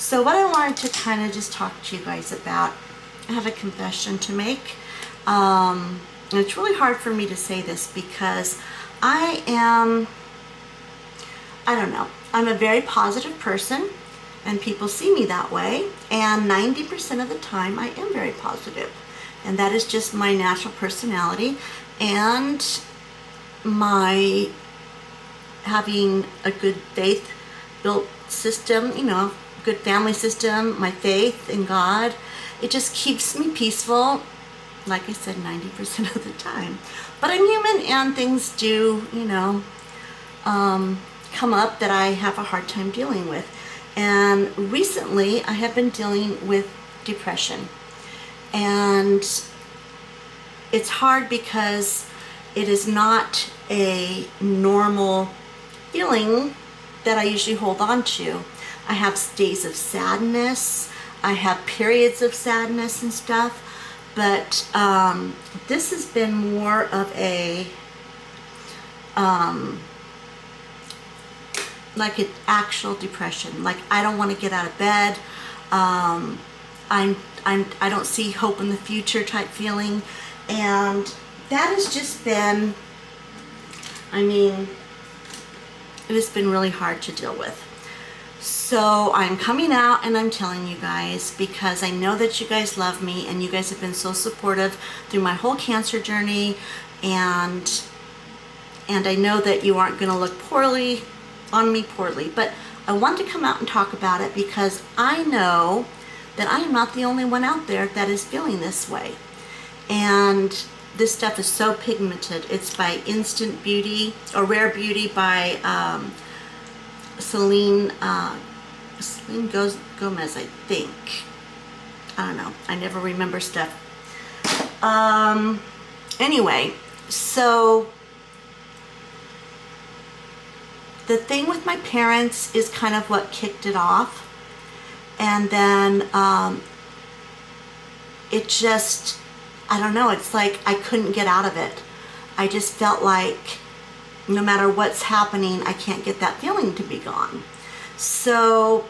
So what I wanted to kind of just talk to you guys about, I have a confession to make. And it's really hard for me to say this because I don't know, I'm a very positive person and people see me that way, and 90% of the time I am very positive, and that is just my natural personality and my having a good faith built system, you know, good family system, my faith in God. It just keeps me peaceful, like I said, 90% of the time. But I'm human and things do, you know, come up that I have a hard time dealing with. And recently I have been dealing with depression. And it's hard because it is not a normal feeling that I usually hold on to. I have days of sadness, I have periods of sadness and stuff, but this has been more of a like an actual depression. Like I don't want to get out of bed. I don't see hope in the future type feeling, and that has just been, I mean, it has been really hard to deal with. So I'm coming out and I'm telling you guys because I know that you guys love me and you guys have been so supportive through my whole cancer journey, and I know that you aren't going to look on me poorly, but I want to come out and talk about it because I know that I am not the only one out there that is feeling this way. And this stuff is so pigmented. It's by Instant Beauty, or Rare Beauty by Celine Gomez, I think. I don't know. I never remember stuff. Anyway, so the thing with my parents is kind of what kicked it off. And then it just, I don't know, it's like I couldn't get out of it. I just felt like no matter what's happening, I can't get that feeling to be gone. So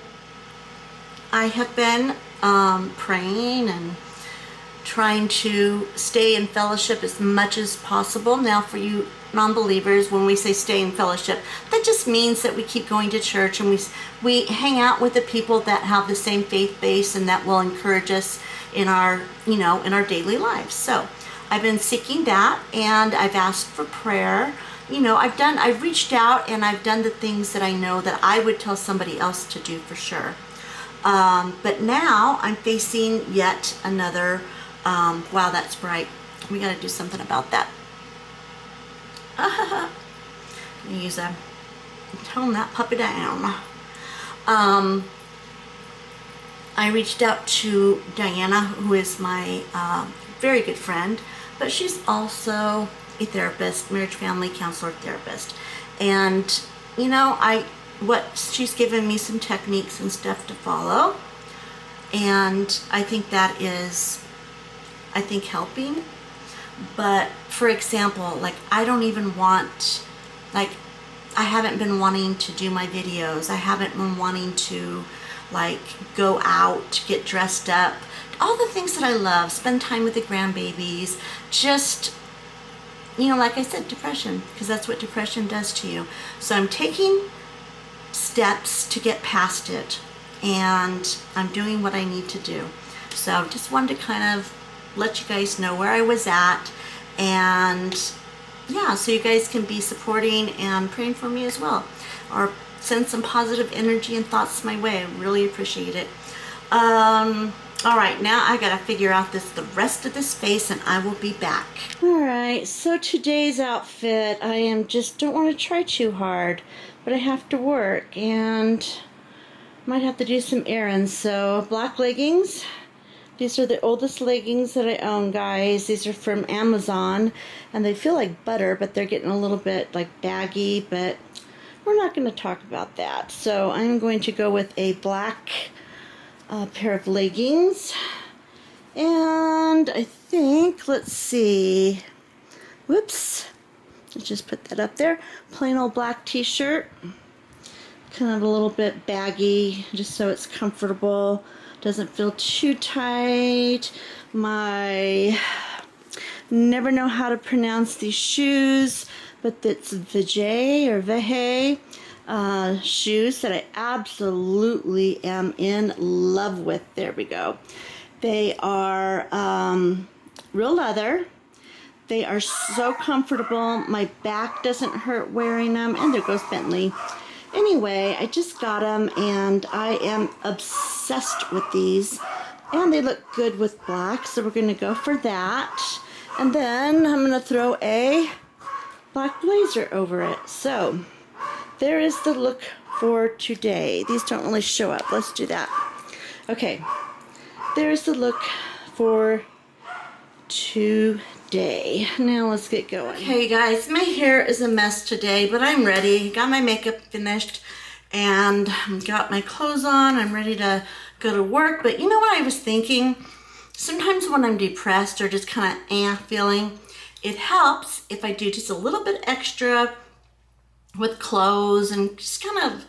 I have been praying and trying to stay in fellowship as much as possible. Now for you non-believers, when we say stay in fellowship, that just means that we keep going to church and we hang out with the people that have the same faith base and that will encourage us in our, you know, in our daily lives. So I've been seeking that, and I've asked for prayer. You know, I've reached out and I've done the things that I know that I would tell somebody else to do for sure. But now I'm facing yet another, wow, that's bright. We got to do something about that. Use a, tone that puppy down. I reached out to Diana, who is my very good friend, but she's also a therapist, marriage family counselor therapist. And you know, she's given me some techniques and stuff to follow, and I think that is, I think, helping. But for example, like I don't even want, like I haven't been wanting to do my videos. I haven't been wanting to like go out, get dressed up, all the things that I love, spend time with the grandbabies, just, you know, like I said, depression, because that's what depression does to you. So I'm taking steps to get past it, and I'm doing what I need to do. So just wanted to kind of let you guys know where I was at, and yeah, so you guys can be supporting and praying for me as well, or send some positive energy and thoughts my way. I really appreciate it. All right, now I gotta figure out the rest of this face, and I will be back. All right, so today's outfit, I don't want to try too hard, but I have to work and might have to do some errands. So black leggings. These are the oldest leggings that I own, guys. These are from Amazon, and they feel like butter, but they're getting a little bit like baggy, but we're not going to talk about that. So I'm going to go with a black pair of leggings, and I think, let's see, whoops, let's just put that up there, plain old black t-shirt, kind of a little bit baggy, just so it's comfortable. Doesn't feel too tight. My never know how to pronounce these shoes, but it's Vijay or Vehe shoes that I absolutely am in love with. There we go. They are real leather. They are so comfortable. My back doesn't hurt wearing them. And there goes Bentley. Anyway, I just got them and I am obsessed with these. And they look good with black, so we're going to go for that. And then I'm going to throw a black blazer over it. So there is the look for today. These don't really show up. Let's do that. Okay, there's the look for today. Now let's get going. Okay guys, my hair is a mess today, but I'm ready. Got my makeup finished and got my clothes on. I'm ready to go to work. But you know what I was thinking? Sometimes when I'm depressed or just kind of feeling, it helps if I do just a little bit extra with clothes and just kind of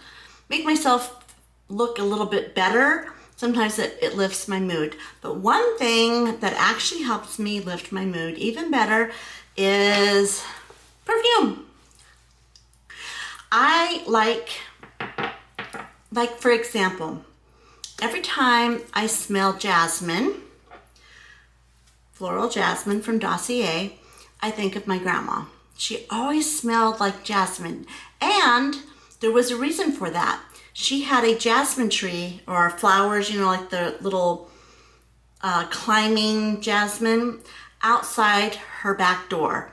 make myself look a little bit better. Sometimes it lifts my mood. But one thing that actually helps me lift my mood even better is perfume. I like for example, every time I smell jasmine, floral jasmine from Dossier, I think of my grandma. She always smelled like jasmine, and there was a reason for that. She had a jasmine tree or flowers, you know, like the little climbing jasmine outside her back door.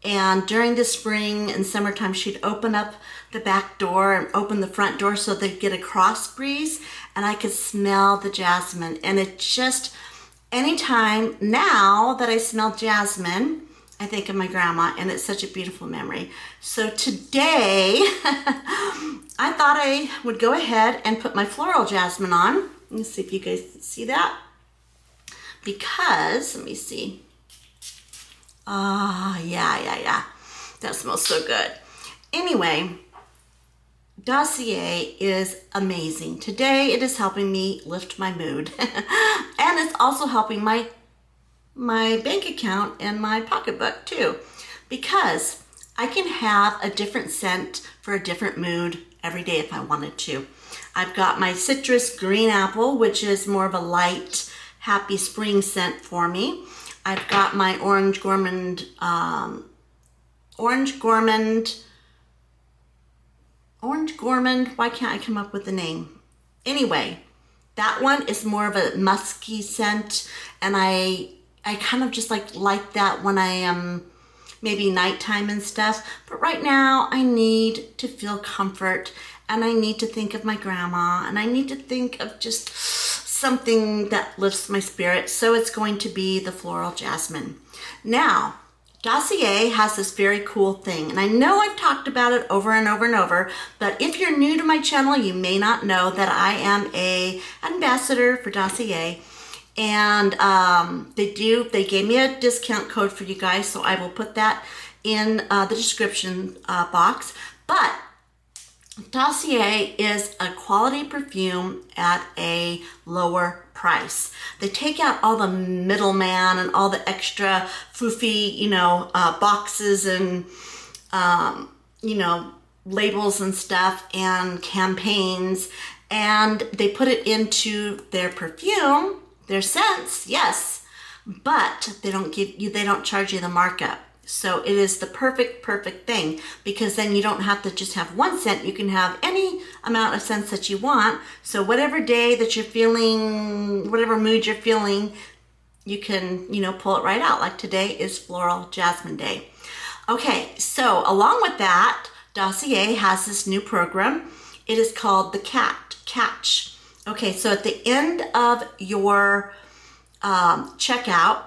And during the spring and summertime, she'd open up the back door and open the front door so they'd get a cross breeze, and I could smell the jasmine. And it just, anytime now that I smell jasmine, I think of my grandma, and it's such a beautiful memory. So today, I thought I would go ahead and put my floral jasmine on. Let me see if you guys see that. Because, let me see. Yeah. That smells so good. Anyway, Dossier is amazing. Today, it is helping me lift my mood. And it's also helping my bank account and my pocketbook too, because I can have a different scent for a different mood every day if I wanted to. I've got my citrus green apple, which is more of a light, happy spring scent for me. I've got my orange gourmand, why can't I come up with the name? Anyway, that one is more of a musky scent, and I kind of just like that when I am maybe nighttime and stuff. But right now I need to feel comfort, and I need to think of my grandma, and I need to think of just something that lifts my spirit. So it's going to be the floral jasmine. Now, Dossier has this very cool thing, and I know I've talked about it over and over and over, but if you're new to my channel, you may not know that I am an ambassador for Dossier. And they gave me a discount code for you guys, so I will put that in the description box. But Dossier is a quality perfume at a lower price. They take out all the middleman and all the extra foofy, boxes and, labels and stuff and campaigns, and they put it into their perfume. Their scents, yes, but they don't charge you the markup. So it is the perfect thing, because then you don't have to just have one scent. You can have any amount of scents that you want. So whatever day that you're feeling, whatever mood you're feeling, you can, pull it right out. Like today is Floral Jasmine Day. Okay, so along with that, Dossier has this new program. It is called the Catch. Okay, so at the end of your checkout,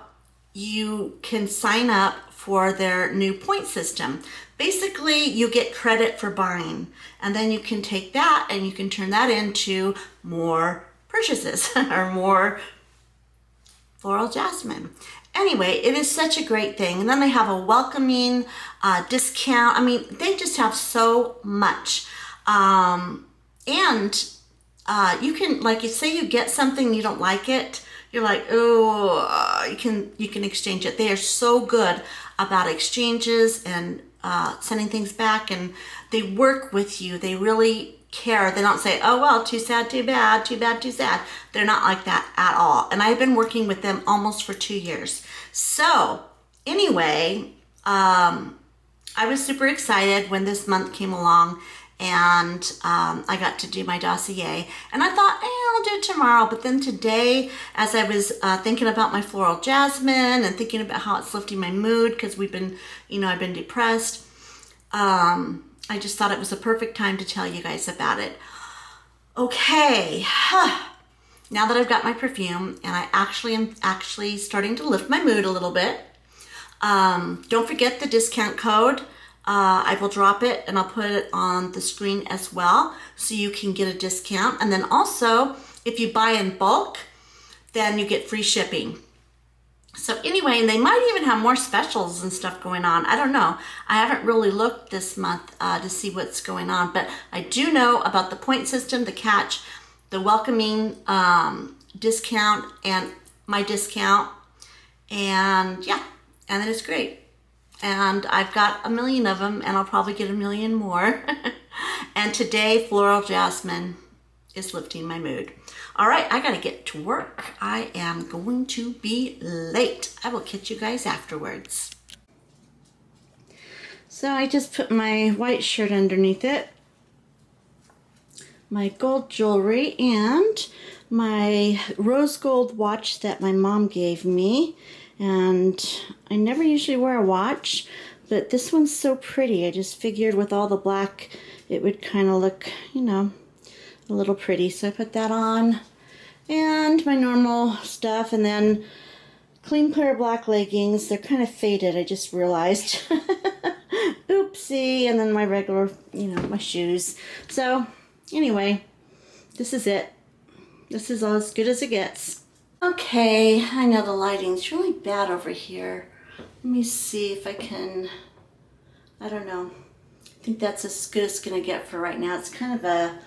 you can sign up for their new point system. Basically, you get credit for buying, and then you can take that and you can turn that into more purchases or more floral jasmine. Anyway, it is such a great thing. And then they have a welcoming discount. I mean, they just have so much. And you can, like, you say you get something, you don't like it, you're like, oh, you can exchange it. They are so good about exchanges and sending things back, and they work with you. They really care. They don't say, oh, well, too sad, too bad, too bad, too sad. They're not like that at all. And I've been working with them almost for 2 years. So anyway, I was super excited when this month came along, and I got to do my dossier, and I thought, I'll do it tomorrow. But then today, as I was thinking about my floral jasmine and thinking about how it's lifting my mood, because we've been, I've been depressed, I just thought it was a perfect time to tell you guys about it. Okay, now that I've got my perfume, and I am actually starting to lift my mood a little bit. Don't forget the discount code. I will drop it, and I'll put it on the screen as well, so you can get a discount. And then also, if you buy in bulk, then you get free shipping. So anyway, and they might even have more specials and stuff going on. I don't know. I haven't really looked this month to see what's going on, but I do know about the point system, the catch, the welcoming discount, and my discount. And yeah, and then it's great. And I've got 1 million of them, and I'll probably get 1 million more. And today, Floral Jasmine is lifting my mood. All right, I gotta get to work. I am going to be late. I will catch you guys afterwards. So I just put my white shirt underneath it, my gold jewelry, and my rose gold watch that my mom gave me. And I never usually wear a watch, but this one's so pretty. I just figured with all the black, it would kind of look, a little pretty. So I put that on, and my normal stuff, and then clean pair of black leggings. They're kind of faded, I just realized. Oopsie. And then my regular, my shoes. So anyway, this is it. This is as good as it gets. Okay, I know the lighting's really bad over here. Let me see if I can, I don't know. I think that's as good as it's gonna get for right now. It's kind of a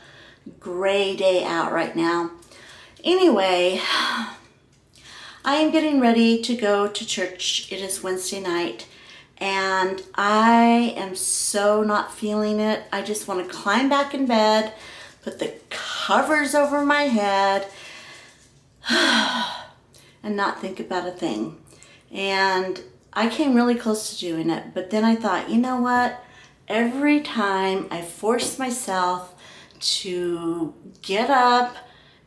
gray day out right now. Anyway, I am getting ready to go to church. It is Wednesday night, and I am so not feeling it. I just want to climb back in bed, put the covers over my head, and not think about a thing. And I came really close to doing it, but then I thought, you know what? Every time I force myself to get up,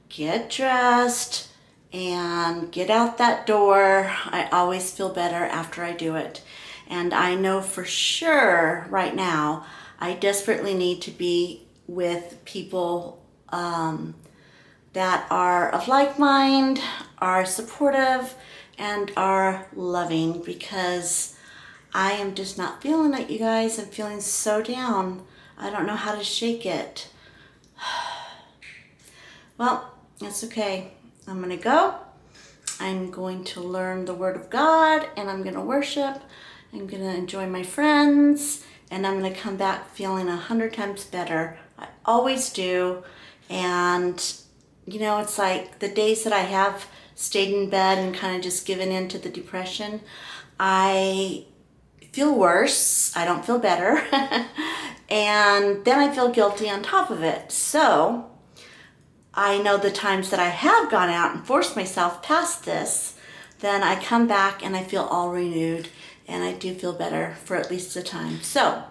get dressed, and get out that door, I always feel better after I do it. And I know for sure right now, I desperately need to be with people that are of like mind, are supportive, and are loving, because I am just not feeling it, you guys. I'm feeling so down. I don't know how to shake it. Well, that's okay. I'm gonna go. I'm going to learn the Word of God, and I'm gonna worship. I'm gonna enjoy my friends, and I'm gonna come back feeling 100 times better. I always do. And it's like the days that I have stayed in bed and kind of just given in to the depression, I feel worse. I don't feel better. And then I feel guilty on top of it. So I know the times that I have gone out and forced myself past this, then I come back and I feel all renewed, and I do feel better for at least a time. So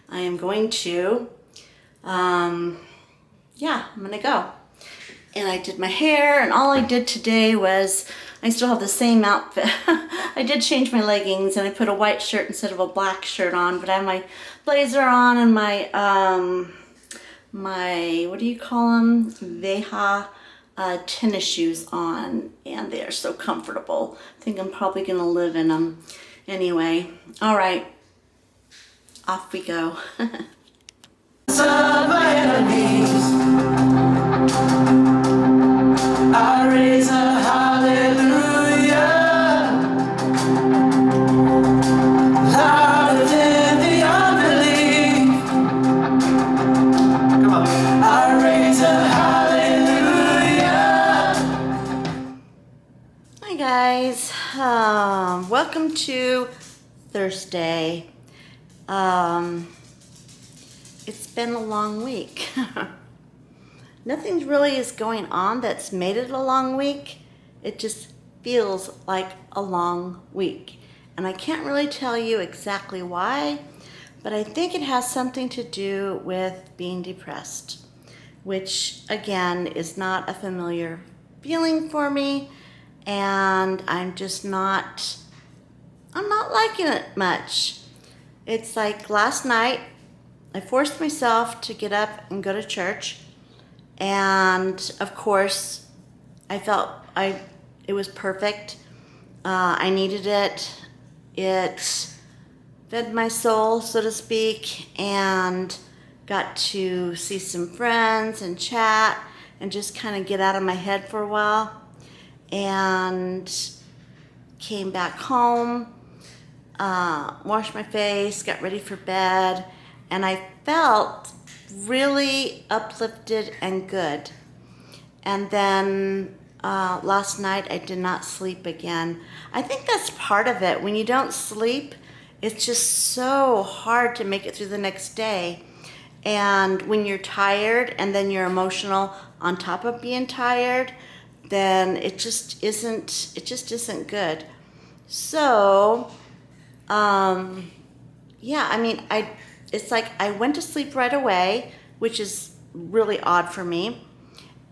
I am going to, I'm gonna go. And I did my hair, and all I did today was, I still have the same outfit. I did change my leggings, and I put a white shirt instead of a black shirt on, but I have my blazer on and my, what do you call them? Veja tennis shoes on, and they are so comfortable. I think I'm probably gonna live in them. Anyway, all right, off we go. I raise a hallelujah, louder than the unbelief. Come on. I raise guys. Welcome to Thursday. It's been a long week. Nothing really is going on that's made it a long week. It just feels like a long week. And I can't really tell you exactly why, but I think it has something to do with being depressed, which again is not a familiar feeling for me, and I'm not liking it much. It's like last night I forced myself to get up and go to church, and of course I felt it was perfect. I needed it. It fed my soul, so to speak, and got to see some friends and chat and just kind of get out of my head for a while, and came back home, washed my face, got ready for bed, and I felt really uplifted and good. And then last night I did not sleep again. I think that's part of it. When you don't sleep, it's just so hard to make it through the next day. And when you're tired and then you're emotional on top of being tired, then it just isn't good. So, yeah, I mean, it's like I went to sleep right away, which is really odd for me.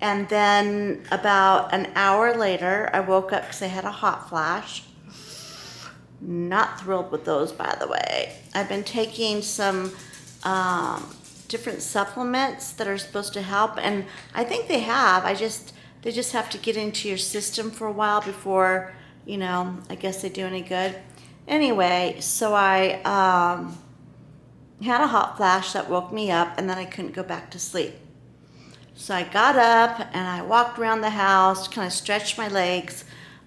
And then about an hour later, I woke up because I had a hot flash. Not thrilled with those, by the way. I've been taking some different supplements that are supposed to help, and I think they have. They just have to get into your system for a while before, I guess they do any good. Anyway, so I had a hot flash that woke me up, and then I couldn't go back to sleep. So I got up and I walked around the house, kind of stretched my legs,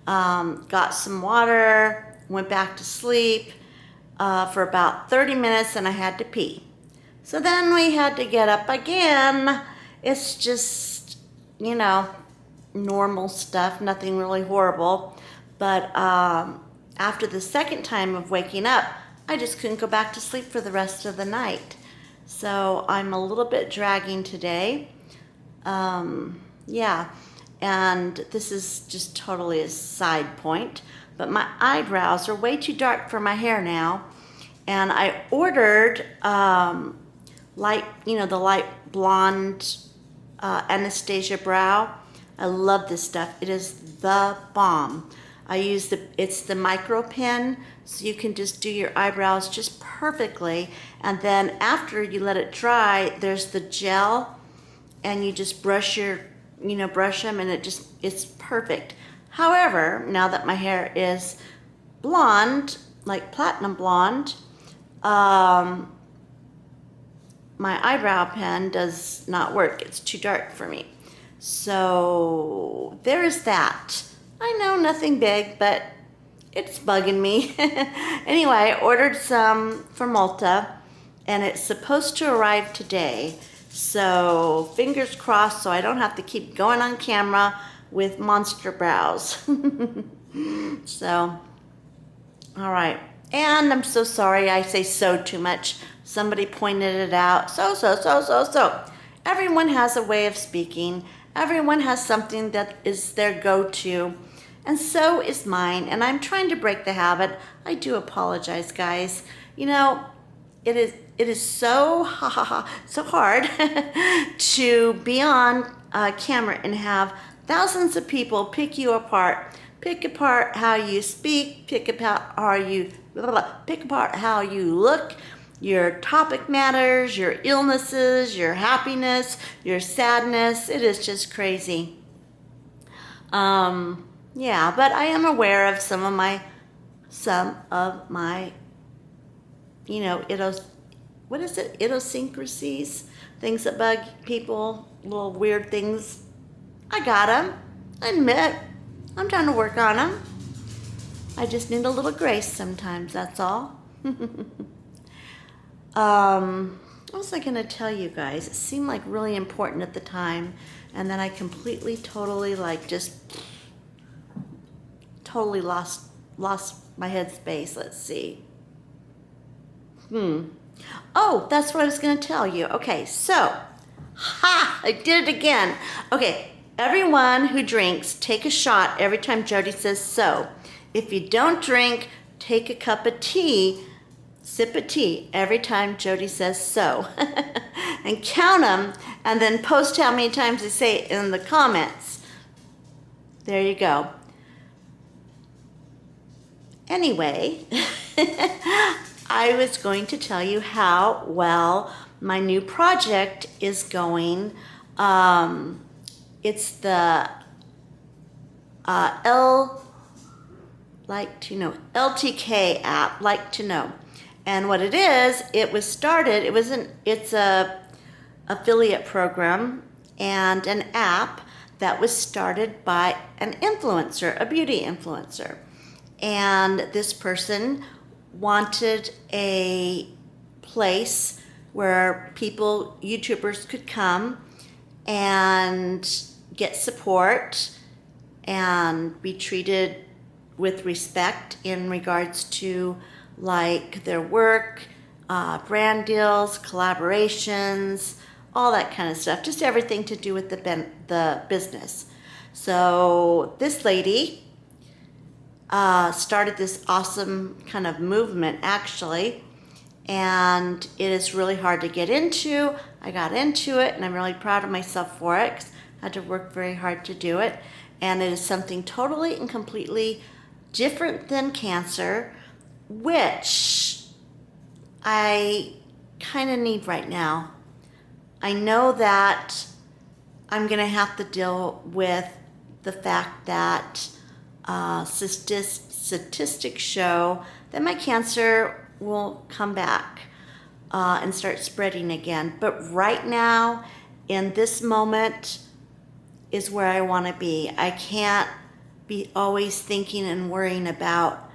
got some water, went back to sleep for about 30 minutes, and I had to pee. So then we had to get up again. It's just, normal stuff, nothing really horrible. But after the second time of waking up, I just couldn't go back to sleep for the rest of the night. So I'm a little bit dragging today. Yeah, and this is just totally a side point, but my eyebrows are way too dark for my hair now, and I ordered the light blonde Anastasia brow. I love this stuff. It is the bomb. It's the micro pen, so you can just do your eyebrows just perfectly, and then after you let it dry, there's the gel, and you just brush them, and it's perfect. However, now that my hair is blonde, like platinum blonde, my eyebrow pen does not work. It's too dark for me. So there is that. I know, nothing big, but it's bugging me. Anyway, I ordered some from Ulta, and it's supposed to arrive today. So fingers crossed, so I don't have to keep going on camera with monster brows. So, all right. And I'm so sorry I say so too much. Somebody pointed it out. So. Everyone has a way of speaking. Everyone has something that is their go-to. And so is mine. And I'm trying to break the habit. I do apologize, guys. It is so hard to be on camera and have thousands of people pick you apart, pick apart how you speak, pick apart how you look, your topic matters, your illnesses, your happiness, your sadness. It is just crazy. Yeah, but I am aware of some of my idiosyncrasies, things that bug people, little weird things. I got them. I admit, I'm trying to work on them. I just need a little grace sometimes, that's all. What was I going to tell you guys? It seemed like really important at the time, and then I completely, totally, totally lost my headspace. Let's see. Oh, that's what I was going to tell you. Okay, so, I did it again. Okay, everyone who drinks, take a shot every time Jodi says so. If you don't drink, take a cup of tea, sip of tea every time Jodi says so. And count them, and then post how many times they say it in the comments. There you go. Anyway, I was going to tell you how well my new project is going. It's the LTK app, Like to Know. And what it is, it's a affiliate program and an app that was started by an influencer, a beauty influencer. And this person wanted a place where YouTubers could come and get support and be treated with respect in regards to like their work, brand deals, collaborations, all that kind of stuff, just everything to do with the business. So this lady started this awesome kind of movement actually, and it is really hard to get into. I got into it and I'm really proud of myself for it because I had to work very hard to do it, and it is something totally and completely different than cancer, which I kind of need right now. I know that I'm going to have to deal with the fact that statistics show that my cancer will come back and start spreading again. But right now, in this moment, is where I want to be. I can't be always thinking and worrying about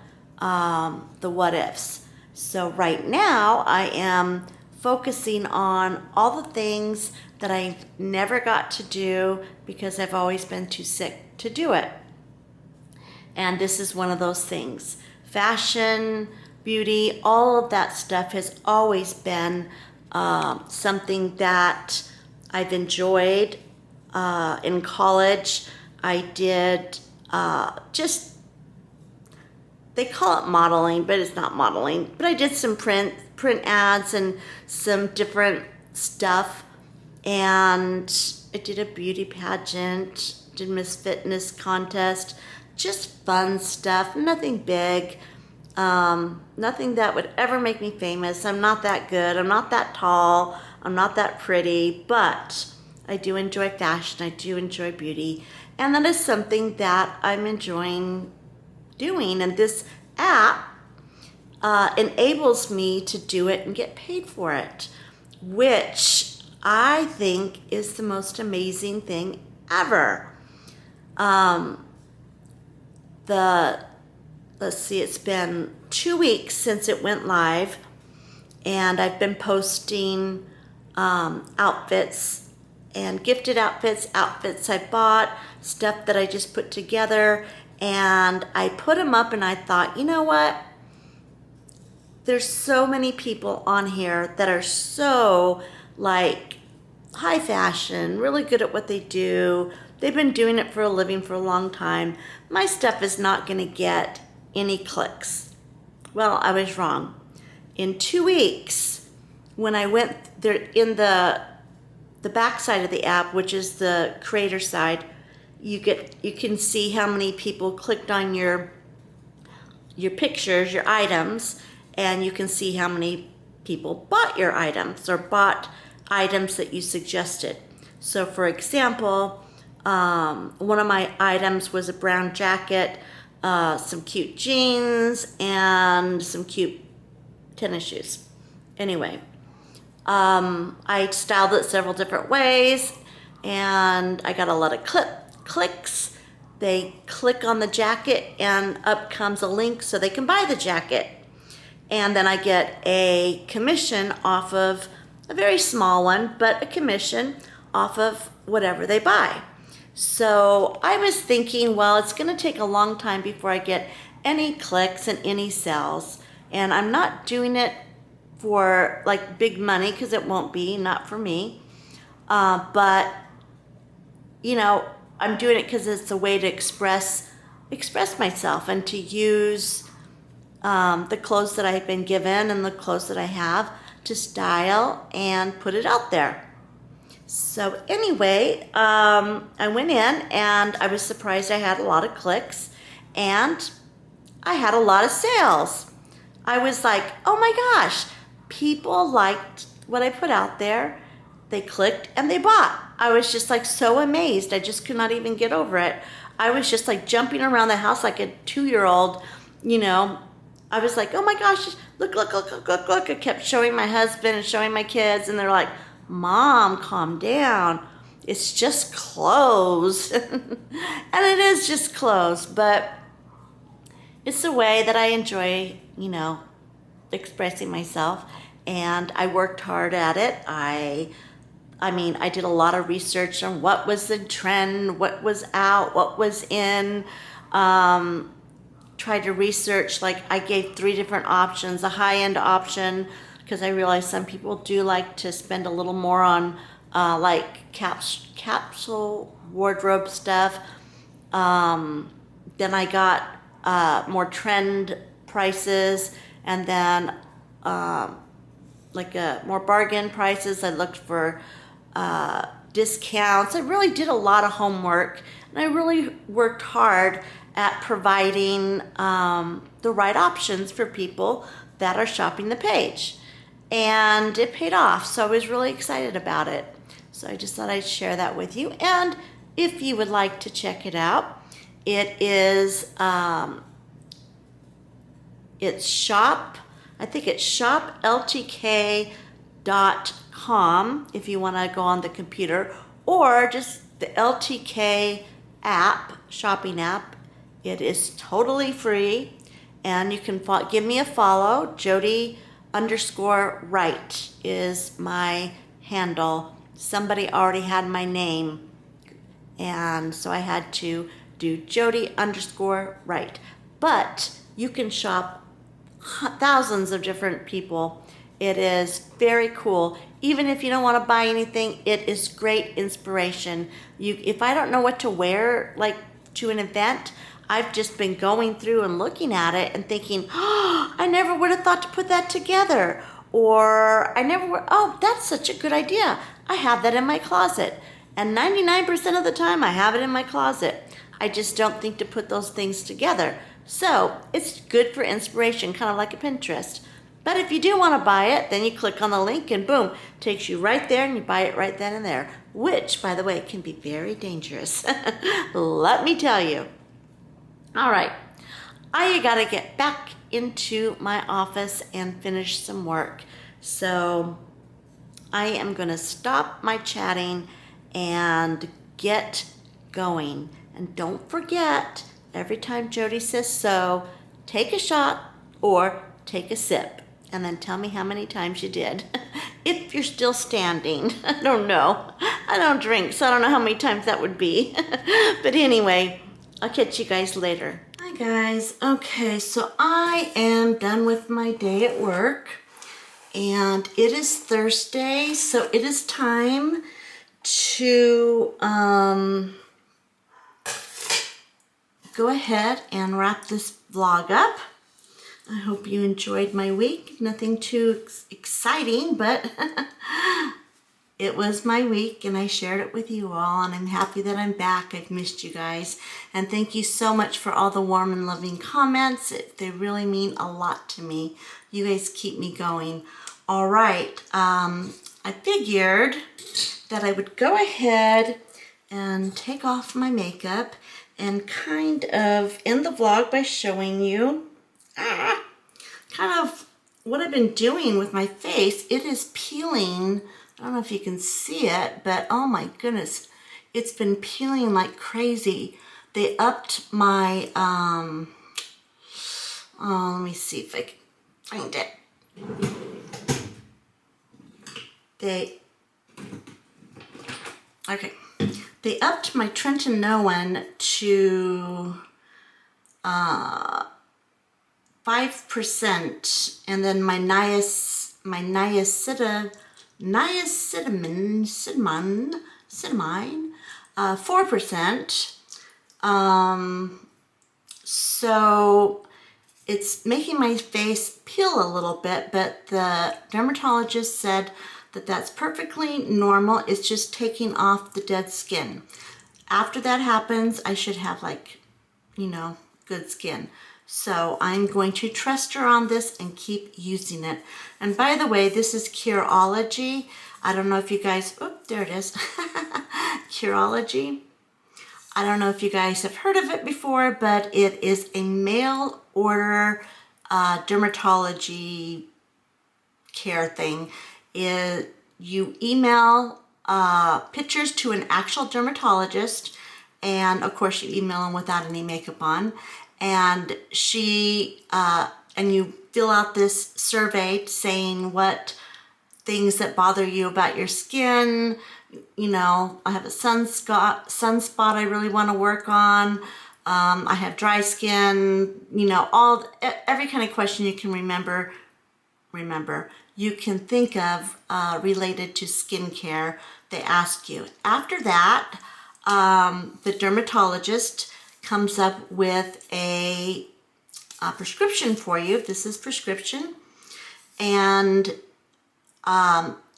the what ifs. So right now, I am focusing on all the things that I never got to do because I've always been too sick to do it. And this is one of those things. Fashion, beauty, all of that stuff has always been something that I've enjoyed. In college, I did they call it modeling, but it's not modeling. But I did some print ads and some different stuff. And I did a beauty pageant, did Miss Fitness contest, just fun stuff, nothing big, nothing that would ever make me famous. I'm not that good, I'm not that tall, I'm not that pretty, but I do enjoy fashion, I do enjoy beauty, and that is something that I'm enjoying doing, and this app enables me to do it and get paid for it, which I think is the most amazing thing ever. Let's see, it's been 2 weeks since it went live, and I've been posting outfits and gifted outfits I bought, stuff that I just put together, and I put them up and I thought, you know what? There's so many people on here that are so like high fashion, really good at what they do. They've been doing it for a living for a long time. My stuff is not going to get any clicks. Well, I was wrong. In 2 weeks, when I went there in the back side of the app, which is the creator side, you can see how many people clicked on your pictures, your items, and you can see how many people bought your items or bought items that you suggested. So for example, one of my items was a brown jacket, some cute jeans, and some cute tennis shoes. Anyway, I styled it several different ways, and I got a lot of clicks. They click on the jacket, and up comes a link so they can buy the jacket. And then I get a commission off of, a very small one, but a commission off of whatever they buy. So I was thinking, well, it's going to take a long time before I get any clicks and any sales. And I'm not doing it for like big money, because it won't be, not for me. But you know, I'm doing it because it's a way to express myself and to use the clothes that I've been given and the clothes that I have to style and put it out there. So anyway, I went in and I was surprised I had a lot of clicks and I had a lot of sales. I was like, oh my gosh, people liked what I put out there. They clicked and they bought. I was just like so amazed. I just could not even get over it. I was just like jumping around the house like a 2-year-old, you know. I was like, oh my gosh, look, look, look, look, look, look. I kept showing my husband and showing my kids, and they're like, Mom, calm down. It's just clothes. And it is just clothes, but it's a way that I enjoy, you know, expressing myself, and I worked hard at it. I mean, I did a lot of research on what was the trend, what was out, what was in. Tried to research, like I gave 3 different options, a high-end option, because I realized some people do like to spend a little more on like capsule wardrobe stuff. Then I got more trend prices, and then like more bargain prices. I looked for discounts. I really did a lot of homework, and I really worked hard at providing the right options for people that are shopping the page. And it paid off, so I was really excited about it. So I just thought I'd share that with you. And if you would like to check it out, it is it's shop, I think it's shopltk.com if you want to go on the computer, or just the LTK app, shopping app. It is totally free, and you can give me a follow. Jodi_Wright is my handle. Somebody already had my name, and so I had to do Jodi_Wright. But you can shop thousands of different people. It is very cool. Even if you don't want to buy anything, it is great inspiration. If I don't know what to wear, like to an event, I've just been going through and looking at it and thinking, oh, I never would have thought to put that together. Or oh, that's such a good idea. I have that in my closet. And 99% of the time I have it in my closet. I just don't think to put those things together. So it's good for inspiration, kind of like a Pinterest. But if you do want to buy it, then you click on the link and boom, takes you right there, and you buy it right then and there, which, by the way, can be very dangerous. Let me tell you. All right, I got to get back into my office and finish some work. So I am going to stop my chatting and get going. And don't forget, every time Jodi says so, take a shot or take a sip, and then tell me how many times you did. If you're still standing. I don't know. I don't drink, so I don't know how many times that would be. But anyway, I'll catch you guys later. Hi guys. Okay, so I am done with my day at work, and it is Thursday, so it is time to go ahead and wrap this vlog up. I hope you enjoyed my week. Nothing too exciting, but it was my week, and I shared it with you all, and I'm happy that I'm back. I've missed you guys, and thank you so much for all the warm and loving comments. They really mean a lot to me. You guys keep me going. All right, I figured that I would go ahead and take off my makeup and kind of end the vlog by showing you kind of what I've been doing with my face. It is peeling. I don't know if you can see it, but oh my goodness, it's been peeling like crazy. They upped my, let me see if I can find it. They upped my Trenton to 5%, and then my niacinamide, 4%. So it's making my face peel a little bit, but the dermatologist said that that's perfectly normal. It's just taking off the dead skin. After that happens, I should have, like, you know, good skin. So I'm going to trust her on this and keep using it. And by the way, this is Curology. I don't know if you guys, oh, there it is. Curology. I don't know if you guys have heard of it before, but it is a mail order dermatology care thing. You email pictures to an actual dermatologist, and of course you email them without any makeup on, and and you fill out this survey saying what things that bother you about your skin. You know, I have a sunspot I really want to work on. I have dry skin, you know, every kind of question you can remember, you can think of related to skincare, they ask you. After that, the dermatologist comes up with a prescription for you. This is prescription. And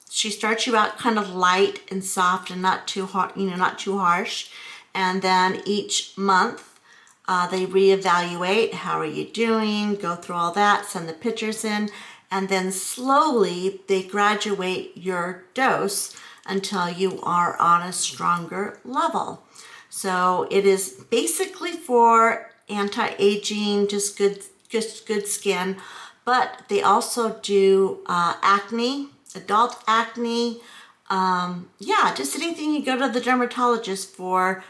she starts you out kind of light and soft and not too hot, you know, not too harsh. And then each month they reevaluate. How are you doing? Go through all that, send the pictures in, and then slowly they graduate your dose until you are on a stronger level. So it is basically for anti-aging, just good skin, but they also do acne, adult acne, yeah, just anything you go to the dermatologist for,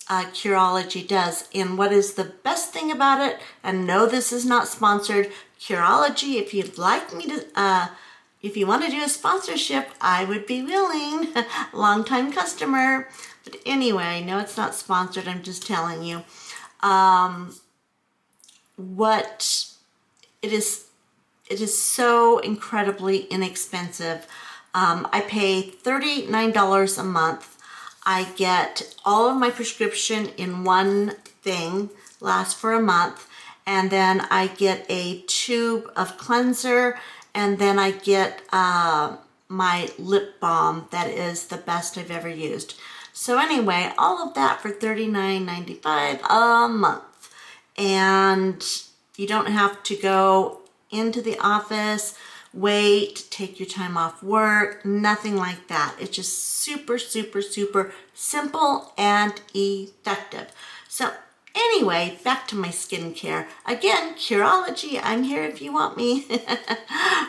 Curology does. And what is the best thing about it, and no, this is not sponsored, Curology, if you'd like me to, if you want to do a sponsorship, I would be willing. Longtime customer. But anyway, no, it's not sponsored, I'm just telling you. What it is so incredibly inexpensive. I pay $39 a month. I get all of my prescription in one thing, lasts for a month, and then I get a tube of cleanser, and then I get my lip balm that is the best I've ever used. So anyway, all of that for $39.95 a month. And you don't have to go into the office, wait, take your time off work, nothing like that. It's just super, super, super simple and effective. So anyway, back to my skincare. Again, Curology, I'm here if you want me.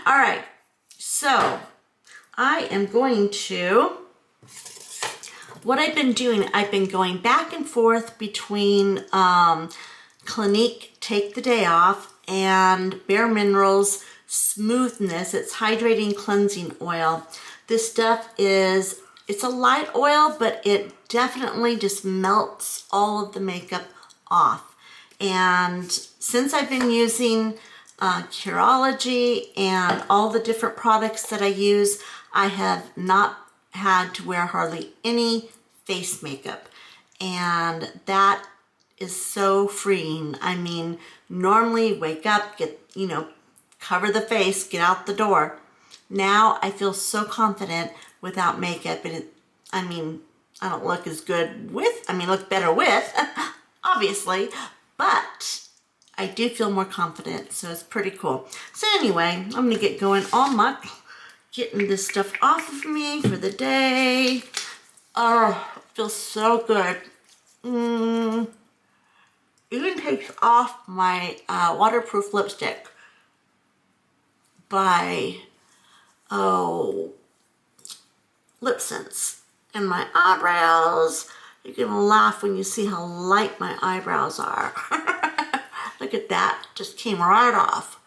All right, so I am going to, what I've been doing, I've been going back and forth between Clinique Take the Day Off and Bare Minerals Smoothness. It's hydrating cleansing oil. This stuff is, it's a light oil, but it definitely just melts all of the makeup off. And since I've been using Curology and all the different products that I use, I have not had to wear hardly any face makeup. And that is so freeing. I mean, normally wake up, get, you know, cover the face, get out the door. Now I feel so confident without makeup, and I mean, I don't look as good with, I mean, look better with, obviously, but I do feel more confident, so it's pretty cool. So anyway, I'm gonna get going on my, getting this stuff off of me for the day. Oh, it feels so good. Even takes off my waterproof lipstick by, Lip Sense. And my eyebrows, you can laugh when you see how light my eyebrows are. Look at that, just came right off.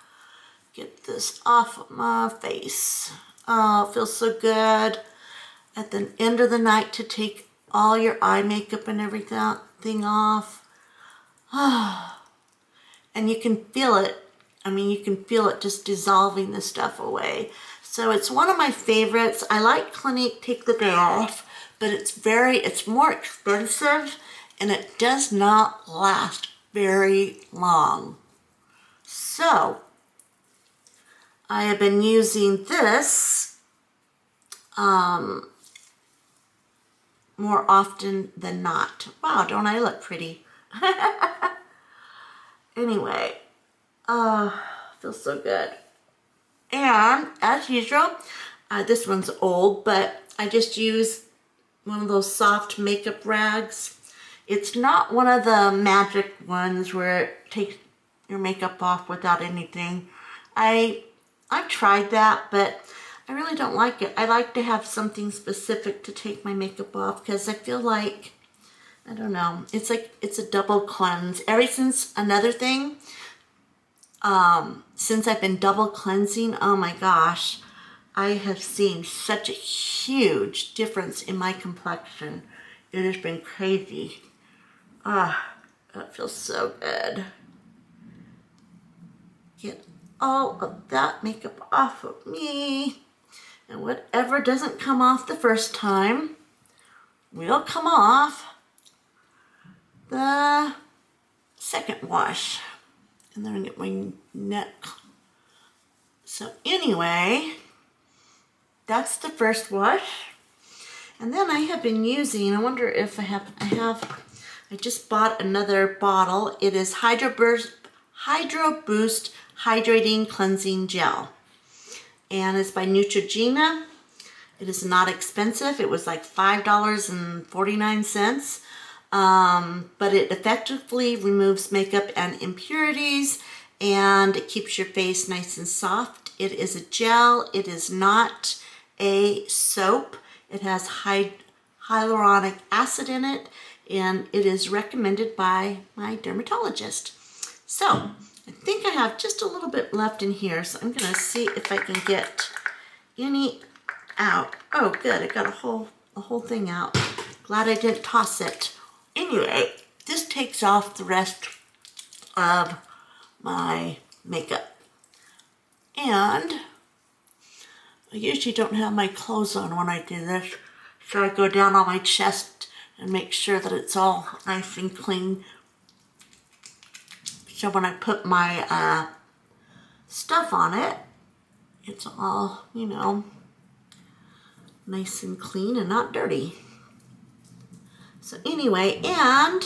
Get this off of my face. Oh, it feels so good at the end of the night to take all your eye makeup and everything off. And you can feel it. I mean, you can feel it just dissolving the stuff away. So it's one of my favorites. I like Clinique Take the Day Off, but it's more expensive and it does not last very long. So I have been using this more often than not. Wow, don't I look pretty? Anyway, feels so good. And as usual, this one's old, but I just use one of those soft makeup rags. It's not one of the magic ones where it takes your makeup off without anything. I tried that, but I really don't like it. I like to have something specific to take my makeup off because I feel like, I don't know, it's like it's a double cleanse. Ever since another thing, since I've been double cleansing, oh my gosh, I have seen such a huge difference in my complexion. It has been crazy. That feels so good. Get all of that makeup off of me. And whatever doesn't come off the first time will come off the second wash. And then I get my neck. So anyway, that's the first wash. And then I have been using, I wonder if I just bought another bottle. It is Hydro Boost Hydrating Cleansing Gel. And it's by Neutrogena. It is not expensive. It was like $5.49. But it effectively removes makeup and impurities, and it keeps your face nice and soft. It is a gel. It is not a soap. It has hyaluronic acid in it, and it is recommended by my dermatologist. So I think I have just a little bit left in here, so I'm gonna see if I can get any out. Oh, good, I got a whole thing out. Glad I didn't toss it. Anyway, this takes off the rest of my makeup. And I usually don't have my clothes on when I do this, so I go down on my chest and make sure that it's all nice and clean. So when I put my stuff on it, it's all, you know, nice and clean and not dirty. So anyway, and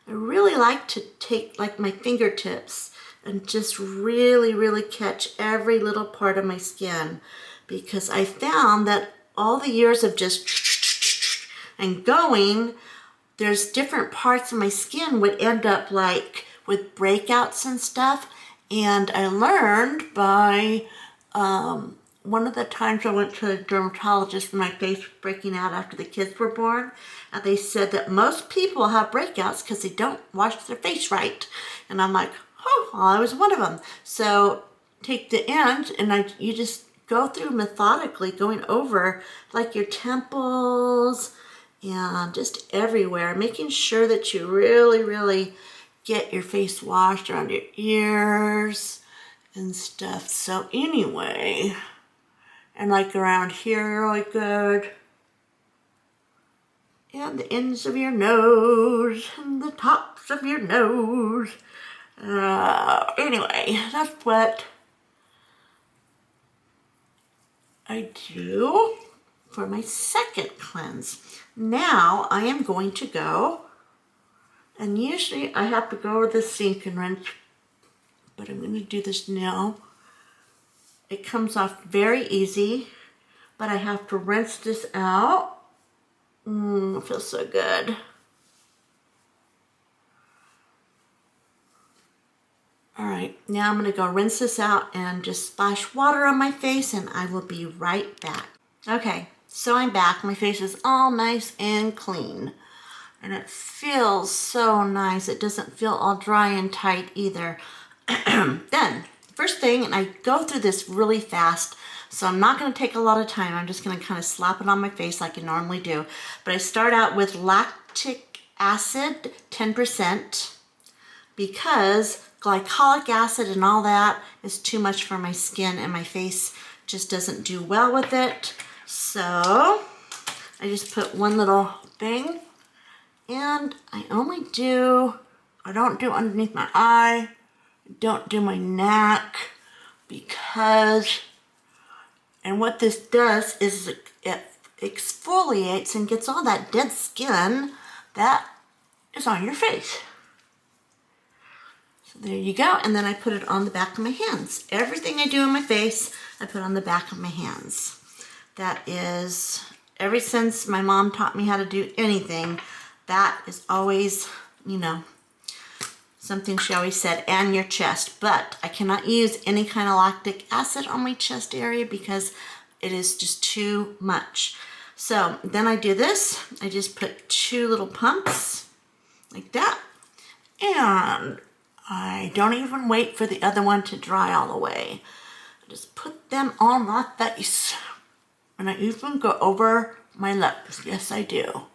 I really like to take like my fingertips and just really catch every little part of my skin, because I found that all the years of just and going, there's different parts of my skin would end up like with breakouts and stuff. And I learned by one of the times I went to a dermatologist when my face was breaking out after the kids were born, and they said that most people have breakouts because they don't wash their face right. And I'm like, oh, well, I was one of them. So take the end and you just go through methodically, going over like your temples and just everywhere, making sure that you really get your face washed around your ears and stuff. So anyway, and like around here really good. And the ends of your nose and the tops of your nose. Anyway, that's what I do for my second cleanse. Now I am going to go, and usually I have to go over the sink and rinse, but I'm going to do this now. It comes off very easy, but I have to rinse this out. It feels so good. All right, now I'm gonna go rinse this out and just splash water on my face, and I will be right back. Okay, so I'm back. My face is all nice and clean, and it feels so nice. It doesn't feel all dry and tight either. Then, first thing, and I go through this really fast, So I'm not going to take a lot of time. I'm just going to kind of slap it on my face like I normally do. But I start out with lactic acid, 10%, because glycolic acid and all that is too much for my skin, and my face just doesn't do well with it. So I just put one little thing, and I don't do underneath my eye, don't do my neck, because, and what this does is it exfoliates and gets all that dead skin that is on your face. So there you go, and then I put it on the back of my hands. Everything I do on my face, I put on the back of my hands. That is, ever since my mom taught me how to do anything, that is always, you know, something she always said, and your chest. But I cannot use any kind of lactic acid on my chest area because it is just too much. So then I do this. I just put 2 little pumps like that, and I don't even wait for the other one to dry all the way. I just put them on my face, and I even go over my lips. Yes, I do,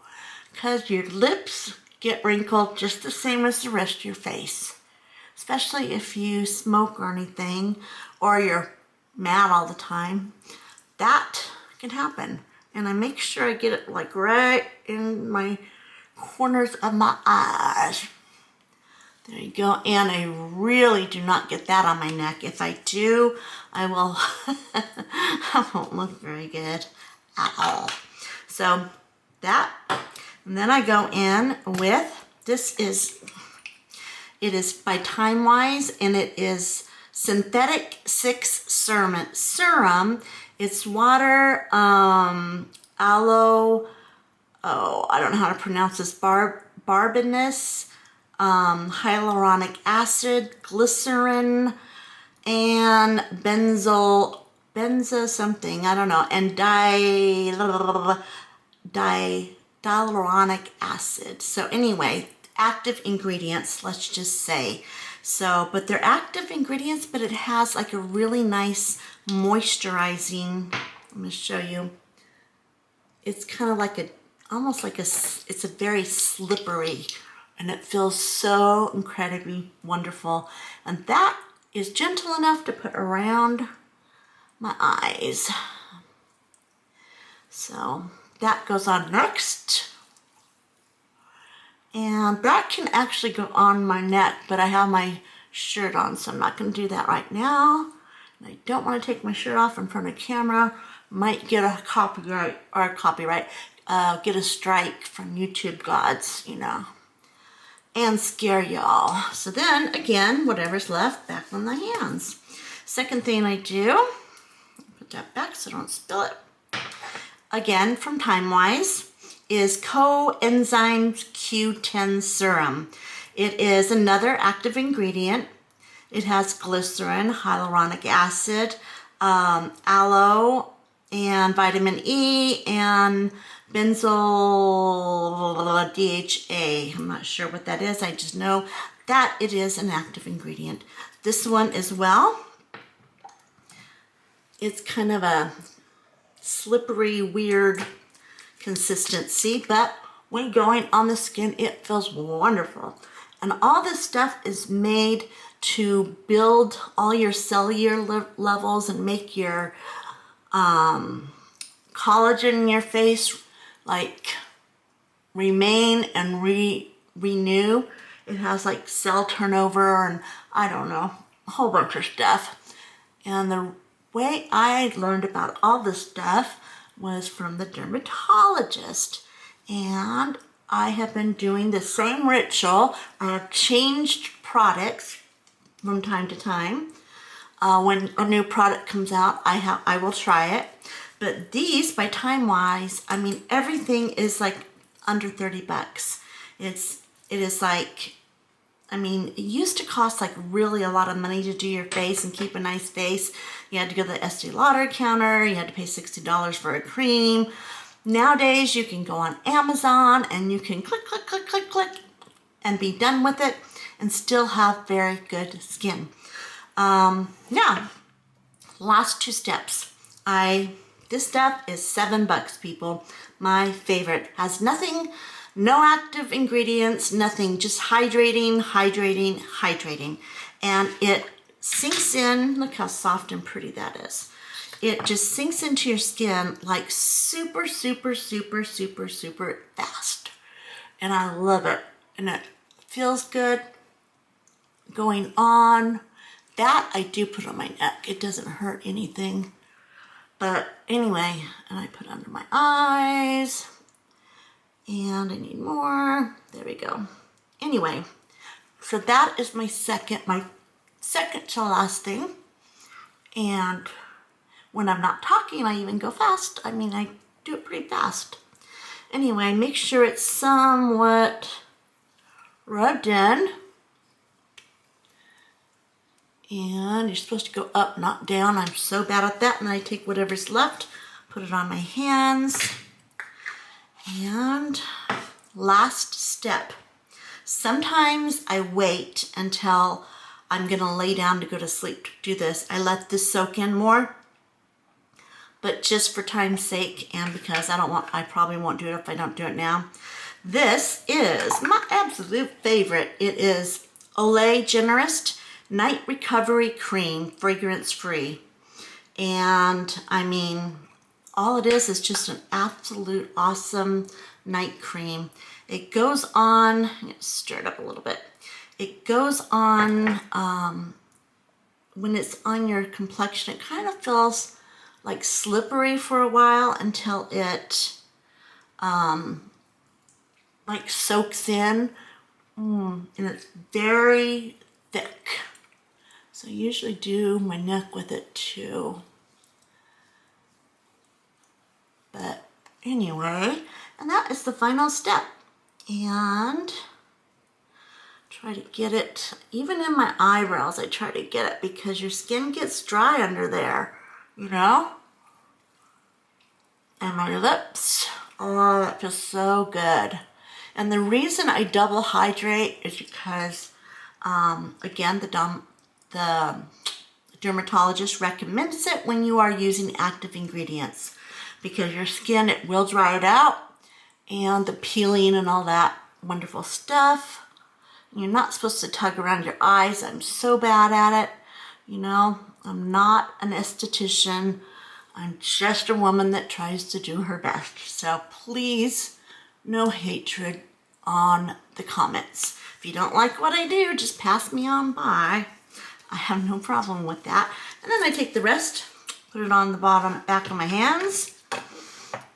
because your lips get wrinkled just the same as the rest of your face, especially if you smoke or anything, or you're mad all the time. That can happen. And I make sure I get it like right in my corners of my eyes. There you go. And I really do not get that on my neck. If I do, I will, I won't look very good at all. So that, and then I go in with, it is by Time Wise, and it is Synthetic 6 Serum. It's water, aloe, I don't know how to pronounce this, barbinous, hyaluronic acid, glycerin, and benzo something, I don't know, and hyaluronic acid. So anyway, active ingredients, let's just say. So, but they're active ingredients, but it has like a really nice moisturizing, I'm going to show you. It's kind of like it's a very slippery, and it feels so incredibly wonderful. And that is gentle enough to put around my eyes. So that goes on next. And that can actually go on my neck, but I have my shirt on, so I'm not going to do that right now. And I don't want to take my shirt off in front of camera. Might get a get a strike from YouTube gods, you know, and scare y'all. So then, again, whatever's left, back on the hands. Second thing I do, put that back so I don't spill it. Again, from Time Wise, is Coenzyme Q10 Serum. It is another active ingredient. It has glycerin, hyaluronic acid, aloe, and vitamin E, and benzoyl DHA. I'm not sure what that is. I just know that it is an active ingredient. This one as well. It's kind of a slippery, weird consistency, but when going on the skin, it feels wonderful. And all this stuff is made to build all your cellular levels and make your collagen in your face like remain and renew. It has like cell turnover and I don't know, a whole bunch of stuff. And the way I learned about all this stuff was from the dermatologist, and I have been doing the same ritual. I have changed products from time to time. When a new product comes out, I will try it. But these, by Time Wise, I mean, everything is like under 30 bucks. It is like, I mean, it used to cost like really a lot of money to do your face and keep a nice face. You had to go to the Estee Lauder counter. You had to pay $60 for a cream. Nowadays, you can go on Amazon and you can click, click, click, click, click, and be done with it and still have very good skin. Yeah, last 2 steps. This stuff is $7, people. My favorite. Has nothing, no active ingredients, nothing, just hydrating, hydrating, hydrating. And it sinks in, look how soft and pretty that is. It just sinks into your skin like super, super, super, super, super fast. And I love it. And it feels good going on. That I do put on my neck. It doesn't hurt anything. But anyway, and I put under my eyes. And I need more. There we go. Anyway, so that is my second to last thing. And when I'm not talking, I even go fast. I mean, I do it pretty fast. Anyway, make sure it's somewhat rubbed in. And you're supposed to go up, not down. I'm so bad at that. And I take whatever's left, put it on my hands. And last step. Sometimes I wait until I'm gonna lay down to go to sleep to do this. I let this soak in more, but just for time's sake and because I probably won't do it if I don't do it now. This is my absolute favorite. It is Olay Generist Night Recovery Cream, fragrance free. And I mean, all it is just an absolute awesome night cream. It goes on, stir it up a little bit. It goes on, when it's on your complexion, it kind of feels like slippery for a while until it like soaks in. And it's very thick. So I usually do my neck with it too. But anyway, and that is the final step. And try to get it, even in my eyebrows, I try to get it because your skin gets dry under there, you know? And my lips, oh, that feels so good. And the reason I double hydrate is because, again, the dermatologist recommends it when you are using active ingredients because your skin, it will dry it out and the peeling and all that wonderful stuff. You're not supposed to tug around your eyes. I'm so bad at it. You know, I'm not an esthetician. I'm just a woman that tries to do her best. So please, no hatred on the comments. If you don't like what I do, just pass me on by. I have no problem with that. And then I take the rest, put it on the back of my hands.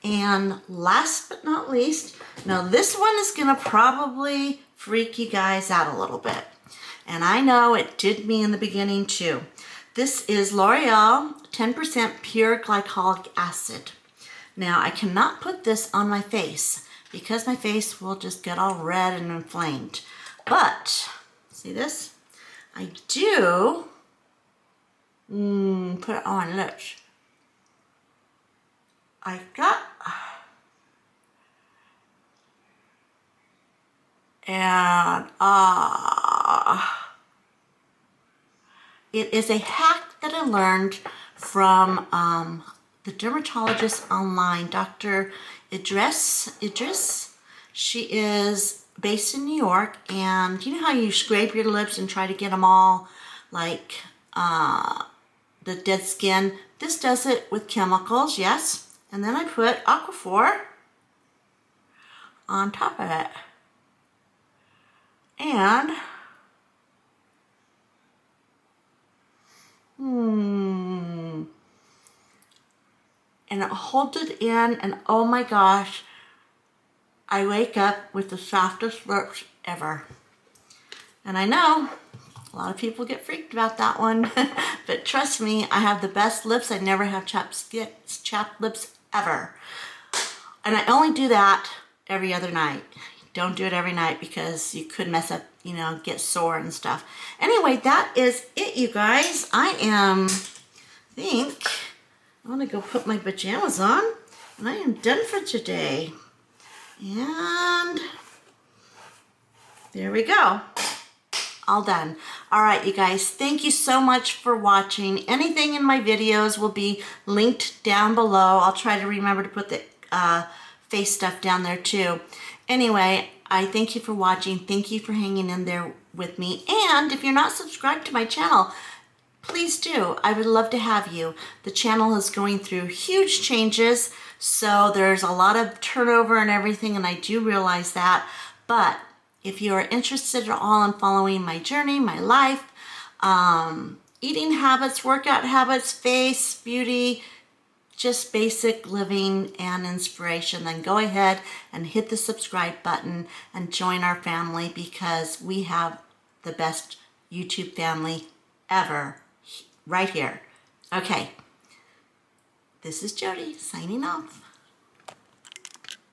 And last but not least, now this one is gonna probably freak you guys out a little bit. And I know it did me in the beginning too. This is L'Oreal 10% Pure Glycolic Acid. Now I cannot put this on my face because my face will just get all red and inflamed. But, see this? I do put it on, look. I got, and it is a hack that I learned from the dermatologist online, Dr. Idris. She is based in New York, and you know how you scrape your lips and try to get them all like the dead skin? This does it with chemicals, yes. And then I put Aquaphor on top of it. And and it holds it in, and oh my gosh, I wake up with the softest lips ever. And I know a lot of people get freaked about that one, but trust me, I have the best lips. I never have chapped lips ever. And I only do that every other night. Don't do it every night because you could mess up, you know, get sore and stuff. Anyway, that is it, you guys. I think I'm gonna go put my pajamas on, and I am done for today. And there we go. all done. All right, you guys, thank you so much for watching. Anything in my videos will be linked down below. I'll try to remember to put the face stuff down there too. Anyway, I thank you for watching. Thank you for hanging in there with me. And if you're not subscribed to my channel, please do. I would love to have you. The channel is going through huge changes, so there's a lot of turnover and everything, and I do realize that. But if you are interested at all in following my journey, my life, eating habits, workout habits, face, beauty, just basic living and inspiration, then go ahead and hit the subscribe button and join our family, because we have the best YouTube family ever right here. Okay, this is Jodi signing off.